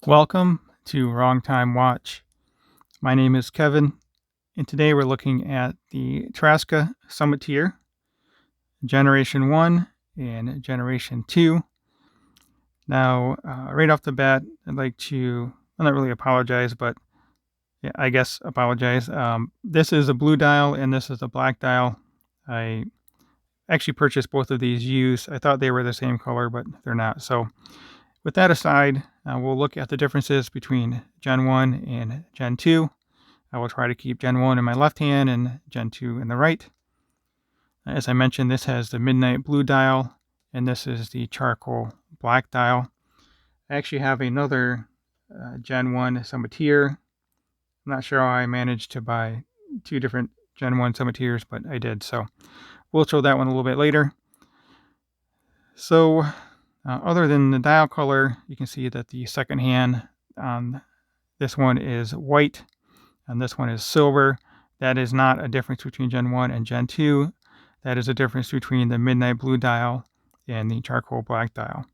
Welcome to Wrong Time Watch. My name is Kevin, and today we're looking at the Traska Summiteer Generation 1 and Generation 2. Now, right off the bat, I'd like to, not really apologize, but yeah, I guess apologize. This is a blue dial and this is a black dial. I actually purchased both of these used. I thought they were the same color, but they're not. So with that aside, we'll look at the differences between Gen 1 and Gen 2. I will try to keep Gen 1 in my left hand and Gen 2 in the right. As I mentioned, this has the midnight blue dial, and this is the charcoal black dial. I actually have another Gen 1 Summiteer. I'm not sure how I managed to buy two different Gen 1 Summiteers, but I did. So we'll show that one a little bit later. So other than the dial color, you can see that the second hand on this one is white and this one is silver. That is not a difference between Gen 1 and Gen 2. That is a difference between the midnight blue dial and the charcoal black dial.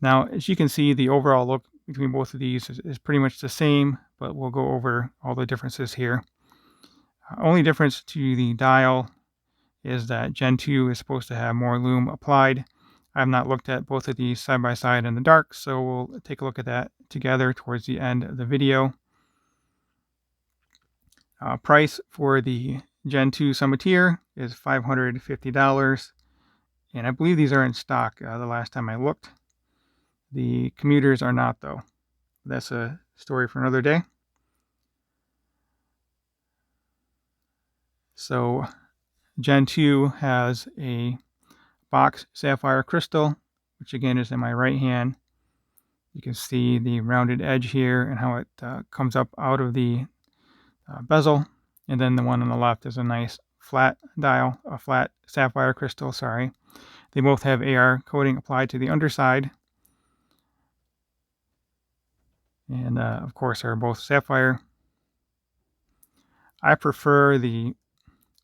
Now, as you can see, the overall look between both of these is pretty much the same, but we'll go over all the differences here. Only difference to the dial is that Gen 2 is supposed to have more loom applied. I've not looked at both of these side by side in the dark, so we'll take a look at that together towards the end of the video. Price for the Gen 2 Summiteer is $550, and I believe these are in stock the last time I looked. The commuters are not, though. That's a story for another day. So Gen 2 has a box sapphire crystal, which again is in my right hand. You can see the rounded edge here and how it comes up out of the bezel. And then the one on the left is a nice flat dial, a flat sapphire crystal, sorry. They both have AR coating applied to the underside. And of course are both sapphire. I prefer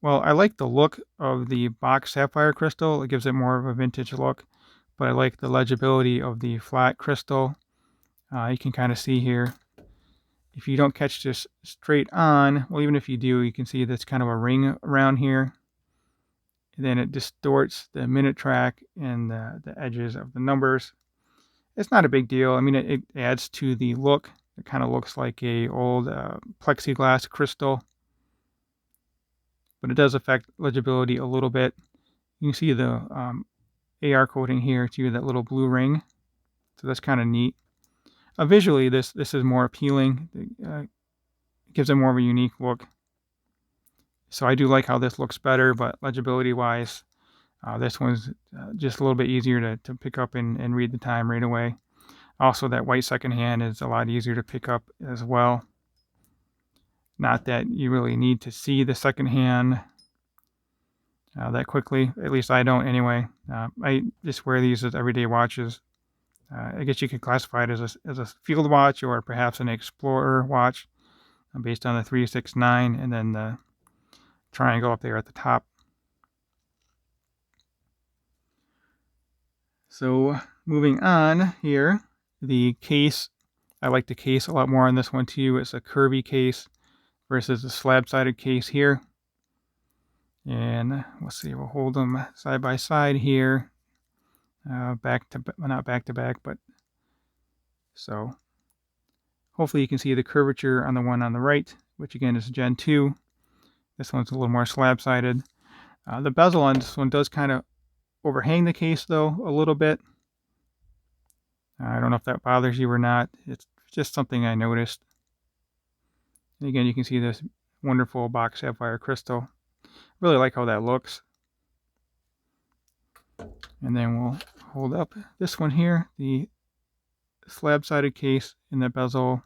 I like the look of the box sapphire crystal. It gives it more of a vintage look, but I like the legibility of the flat crystal. You can kind of see here. If you don't catch this straight on, well, even if you do, you can see that's kind of a ring around here. And then it distorts the minute track and the edges of the numbers. It's not a big deal. I mean, it adds to the look. It kind of looks like a old plexiglass crystal, but it does affect legibility a little bit. You can see the AR coating here to that little blue ring, so that's kind of neat. Visually, this is more appealing. It gives it more of a unique look. So I do like how this looks better, but legibility-wise, this one's just a little bit easier to pick up and read the time right away. Also, that white second hand is a lot easier to pick up as well. Not that you really need to see the second hand that quickly. At least I don't anyway. I just wear these as everyday watches. I guess you could classify it as a field watch or perhaps an explorer watch based on the 369 and then the triangle up there at the top. So moving on here, the case. I like the case a lot more on this one too. It's a curvy case versus the slab-sided case here. And let's see, we'll hold them side by side here. Not back to back, but so hopefully you can see the curvature on the one on the right, which again is Gen 2. This one's a little more slab-sided. The bezel on this one does kind of overhang the case though a little bit. I don't know if that bothers you or not. It's just something I noticed. And again, you can see this wonderful box sapphire crystal. Really like how that looks. And then we'll hold up this one here, the slab-sided case in the bezel.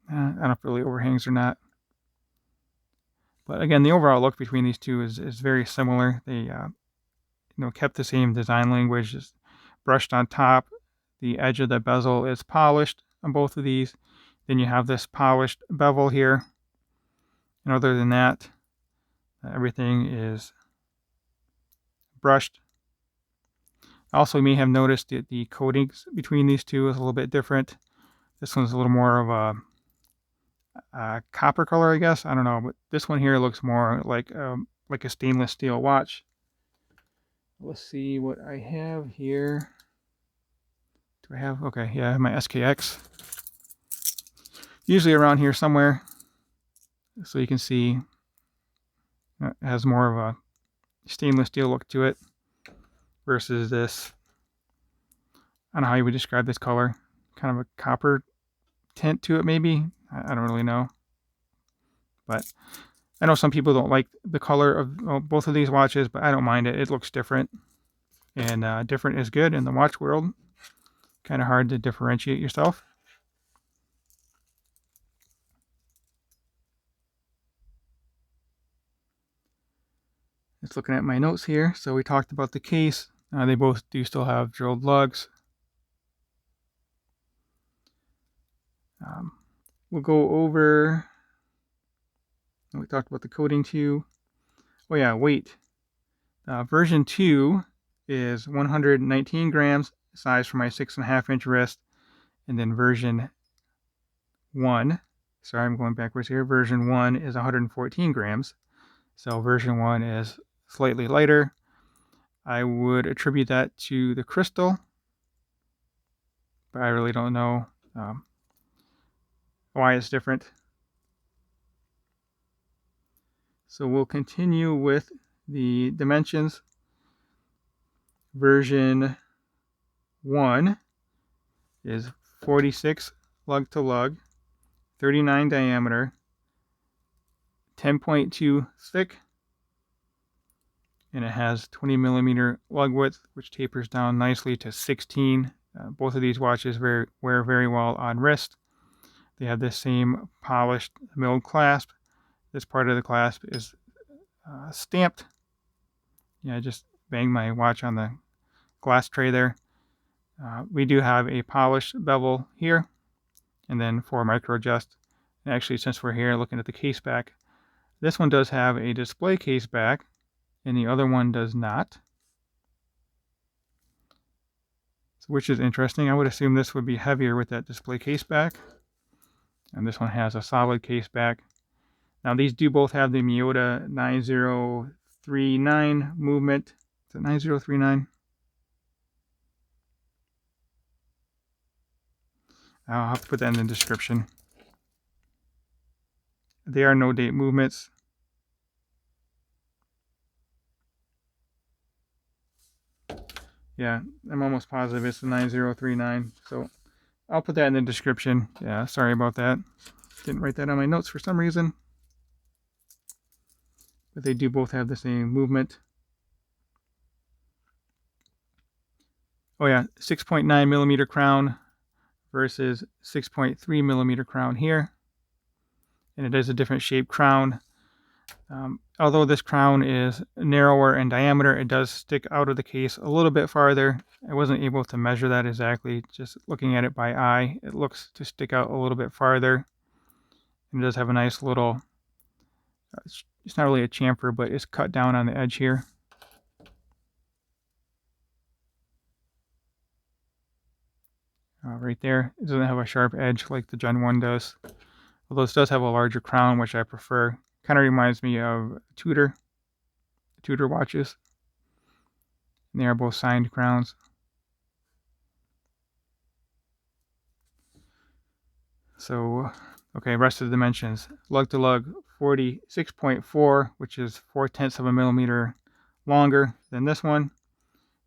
I don't know if it really overhangs or not. But again, the overall look between these two is very similar. They kept the same design language, just brushed on top. The edge of the bezel is polished on both of these. Then you have this polished bevel here. And other than that, everything is brushed. Also, you may have noticed that the coatings between these two is a little bit different. This one's a little more of a copper color, I guess. I don't know, but this one here looks more like a stainless steel watch. Let's see what I have here. Do I have? Okay, yeah, I have my SKX. Usually around here somewhere. So you can see it has more of a stainless steel look to it versus this. I don't know how you would describe this color. Kind of a copper tint to it, maybe. I don't really know. But I know some people don't like the color of both of these watches, but I don't mind it. It looks different. And different is good in the watch world. Kind of hard to differentiate yourself. Just looking at my notes here. So we talked about the case. They both do still have drilled lugs. We'll go over. We talked about the coating too. Oh yeah, weight. Version 2 is 119 grams, size for my 6.5-inch wrist. And then version 1, sorry, I'm going backwards here. Version 1 is 114 grams. So version 1 is slightly lighter. I would attribute that to the crystal, but I really don't know why it's different. So we'll continue with the dimensions. Version 1 is 46 lug to lug, 39 diameter, 10.2 thick, and it has 20 millimeter lug width, which tapers down nicely to 16. Both of these watches wear very well on wrist. They have this same polished milled clasp. This part of the clasp is stamped. Yeah, I just banged my watch on the glass tray there. We do have a polished bevel here, and then for micro adjust. And actually, since we're here looking at the case back, this one does have a display case back, and the other one does not. So, which is interesting. I would assume this would be heavier with that display case back. And this one has a solid case back. Now these do both have the Miyota 9039 movement. Is it 9039? I'll have to put that in the description. They are no date movements. Yeah, I'm almost positive it's the 9039. So I'll put that in the description. Yeah, sorry about that. Didn't write that on my notes for some reason. But they do both have the same movement. Oh yeah, 6.9 millimeter crown versus 6.3 millimeter crown here. And it is a different shaped crown. Although this crown is narrower in diameter, it does stick out of the case a little bit farther. I wasn't able to measure that exactly. Just looking at it by eye, it looks to stick out a little bit farther. And it does have a nice little, it's not really a chamfer, but it's cut down on the edge here. Right there. It doesn't have a sharp edge like the Gen 1 does. Although this does have a larger crown, which I prefer. Kind of reminds me of Tudor watches. And they are both signed crowns. So, okay, rest of the dimensions. Lug to lug, 46.4, which is 0.4 of a millimeter longer than this one.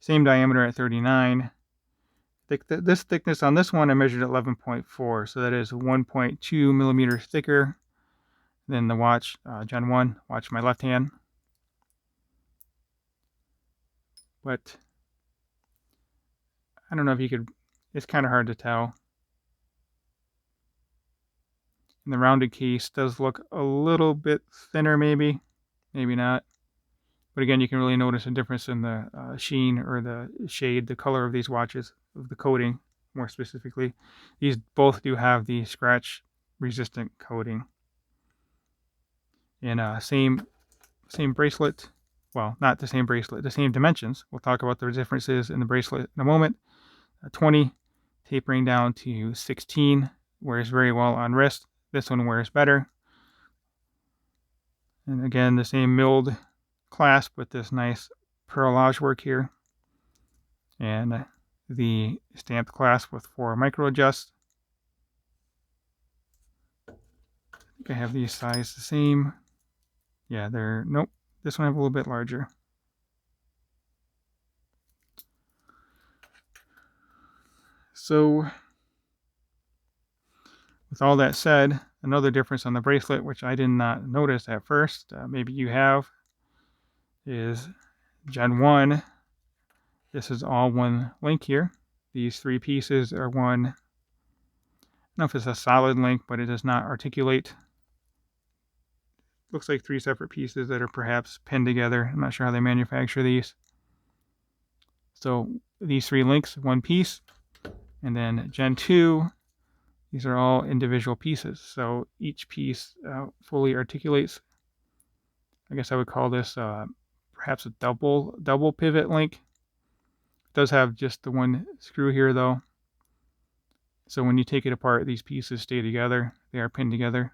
Same diameter at 39. This thickness on this one, I measured at 11.4, so that is 1.2 millimeters thicker than the watch Gen 1, watch my left hand. But I don't know if you could, it's kind of hard to tell. And the rounded case does look a little bit thinner, maybe not. But again, you can really notice a difference in the sheen or the shade, the color of these watches, of the coating more specifically. These both do have the scratch resistant coating. And same bracelet. well, not the same bracelet, the same dimensions. We'll talk about the differences in the bracelet in a moment. 20, tapering down to 16, wears very well on wrist. This one wears better. And again, the same milled clasp with this nice perlage work here. And the stamped clasp with 4 micro adjusts. I think I have these sized the same. Yeah, nope. This one I have a little bit larger. So, with all that said, another difference on the bracelet, which I did not notice at first, maybe you have, is Gen 1. This is all one link here. These 3 pieces are one. I don't know if it's a solid link, but it does not articulate. Looks like 3 separate pieces that are perhaps pinned together. I'm not sure how they manufacture these. So these 3 links, one piece. And then Gen 2, these are all individual pieces. So each piece fully articulates. I guess I would call this perhaps a double pivot link. It does have just the one screw here though. So when you take it apart, these pieces stay together. They are pinned together.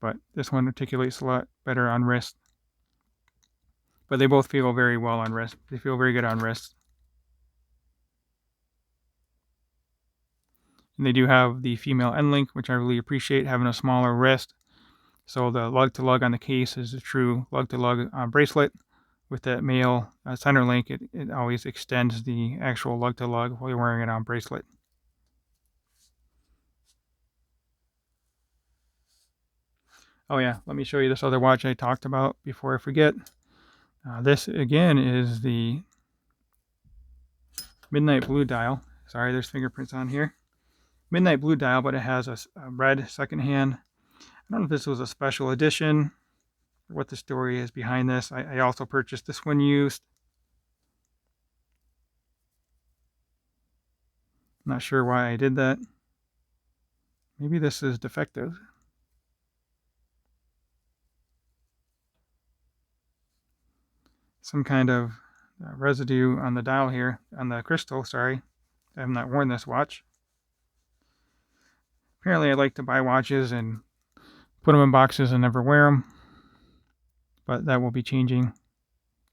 But this one articulates a lot better on wrist. But they both feel very well on wrist. They feel very good on wrist. And they do have the female end link, which I really appreciate, having a smaller wrist. So the lug-to-lug on the case is a true lug-to-lug bracelet. With that male center link, it always extends the actual lug-to-lug while you're wearing it on bracelet. Oh yeah, let me show you this other watch I talked about before I forget. This again is the Midnight Blue dial. Sorry, there's fingerprints on here. Midnight Blue dial, but it has a red second hand. I don't know if this was a special edition or what the story is behind this. I also purchased this one used. I'm not sure why I did that. Maybe this is defective. Some kind of residue on the dial here, on the crystal, sorry. I have not worn this watch. Apparently I like to buy watches and put them in boxes and never wear them. But that will be changing.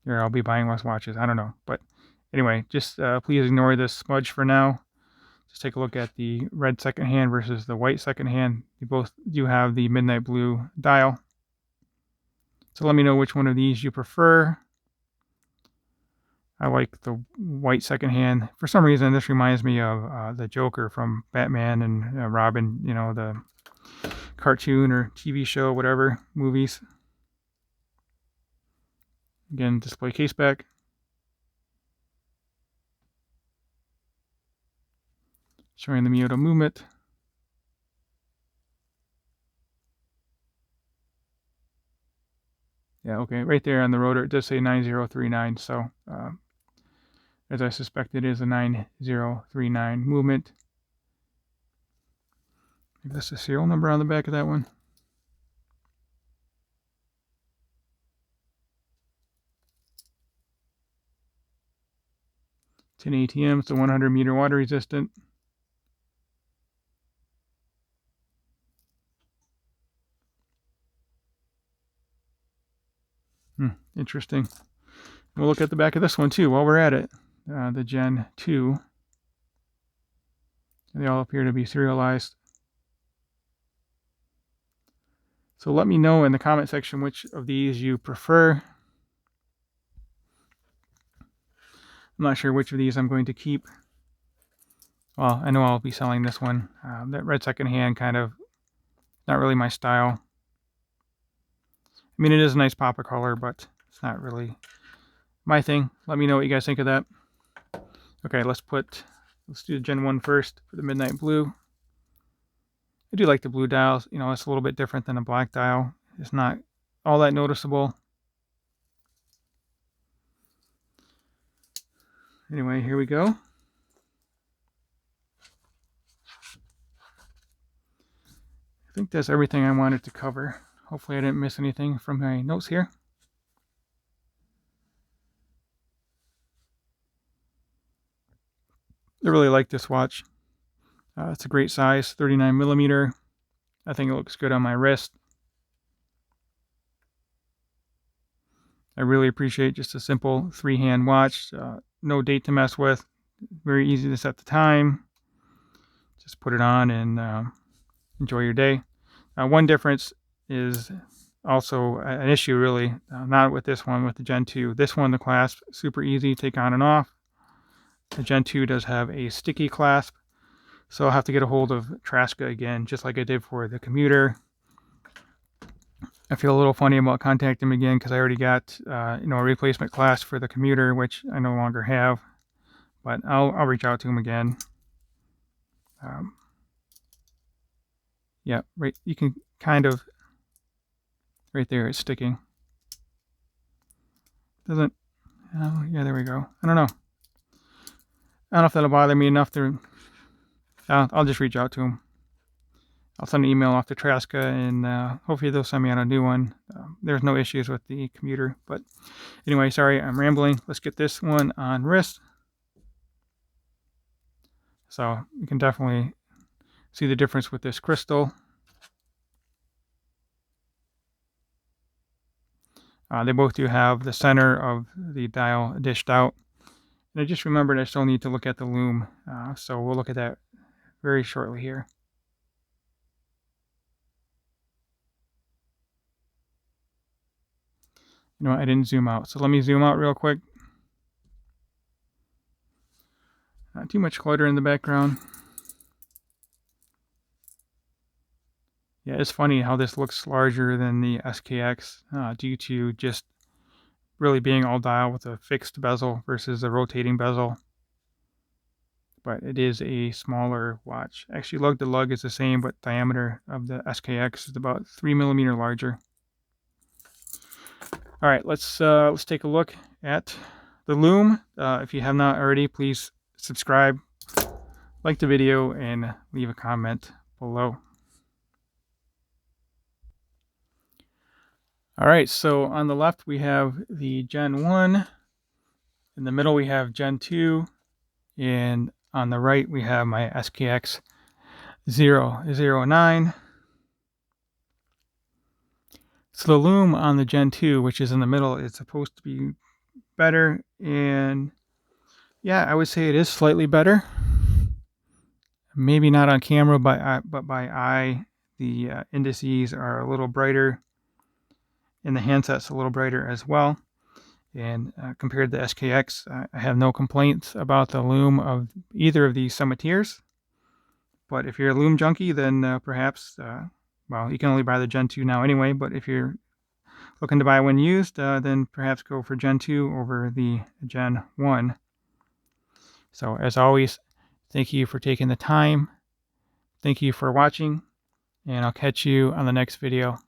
Or I'll be buying less watches. I don't know. But anyway, just please ignore this smudge for now. Just take a look at the red second hand versus the white second hand. You both do have the Midnight Blue dial. So let me know which one of these you prefer. I like the white second hand. For some reason, this reminds me of the Joker from Batman and Robin, you know, the cartoon or TV show, whatever, movies. Again, display case back. Showing the Miyota movement. Yeah, okay, right there on the rotor, it does say 9039, so as I suspect it is a 9039 movement. Maybe that's the serial number on the back of that one. It's an ATM, it's a 100 meter water resistant. Interesting. We'll look at the back of this one too while we're at it. The Gen 2. They all appear to be serialized. So let me know in the comment section which of these you prefer. I'm not sure which of these I'm going to keep. Well, I know I'll be selling this one. That red second hand kind of not really my style. I mean, it is a nice pop of color, but it's not really my thing. Let me know what you guys think of that. Okay, let's do the Gen 1 first for the Midnight Blue. I do like the blue dials. You know, it's a little bit different than a black dial. It's not all that noticeable. Anyway, here we go. I think that's everything I wanted to cover. Hopefully I didn't miss anything from my notes here. I really like this watch. It's a great size, 39 millimeter. I think it looks good on my wrist. I really appreciate just a simple 3-hand watch. No date to mess with. Very easy to set the time. Just put it on and enjoy your day. One difference is also an issue, really. Not with this one, with the Gen 2. This one, the clasp, super easy, take on and off. The Gen 2 does have a sticky clasp, so I'll have to get a hold of Traska again, just like I did for the commuter. I feel a little funny about contacting him again because I already got a replacement clasp for the commuter, which I no longer have. But I'll reach out to him again. Yeah, right. You can kind of right there. It's sticking. Doesn't. Oh, yeah, there we go. I don't know. I don't know if that'll bother me enough to. I'll just reach out to him. I'll send an email off to Traska, and hopefully they'll send me out a new one. There's no issues with the commuter. But anyway, sorry, I'm rambling. Let's get this one on wrist. So you can definitely see the difference with this crystal. They both do have the center of the dial dished out. And I just remembered I still need to look at the Loom. So we'll look at that very shortly here. You know what? I didn't zoom out. So let me zoom out real quick. Not too much clutter in the background. Yeah, it's funny how this looks larger than the SKX due to just really being all dial with a fixed bezel versus a rotating bezel. But it is a smaller watch. Actually, lug to lug is the same, but diameter of the SKX is about 3 millimeter larger. All right, let's take a look at the Loom. If you have not already, please subscribe, like the video, and leave a comment below. All right, so on the left we have the Gen 1. In the middle we have Gen 2. And on the right we have my SKX 009. So the Loom on the Gen 2, which is in the middle, is supposed to be better. And yeah, I would say it is slightly better. Maybe not on camera, but by eye, the indices are a little brighter. And the handset's a little brighter as well. And compared to the SKX, I have no complaints about the Loom of either of these Summiteers. But if you're a Loom junkie, then perhaps, well, you can only buy the Gen 2 now anyway, but if you're looking to buy one used, then perhaps go for Gen 2 over the Gen 1. So as always, thank you for taking the time. Thank you for watching, and I'll catch you on the next video.